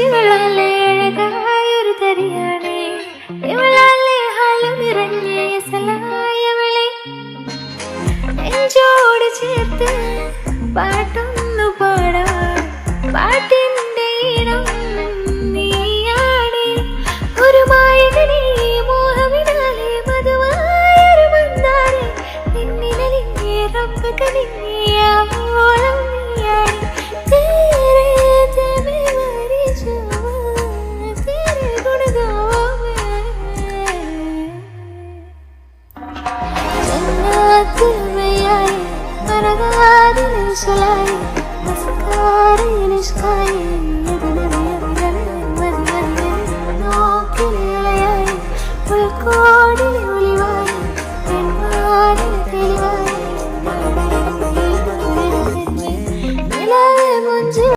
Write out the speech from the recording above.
ഇവളാലെ അഴകായൊരു തരിയാണേ, ഇവളാലെ ഹാലം നിറഞ്ഞേ സലായവളെ. നെഞ്ചോട് ചേർത്ത് പാട്ടൊന്നു പാടാൻ പാട്ടിന്റെ ഈണം നീയാണ്. ഒരു മായകനെ മോഹവിനാലെ മധുവായൊരു മന്ദാരെ, നിന്നിലലിഞ്ഞേ റബ്ബകനിഞ്ഞേ ആവോളം നീയാണ്. Sulayı, maskarayı,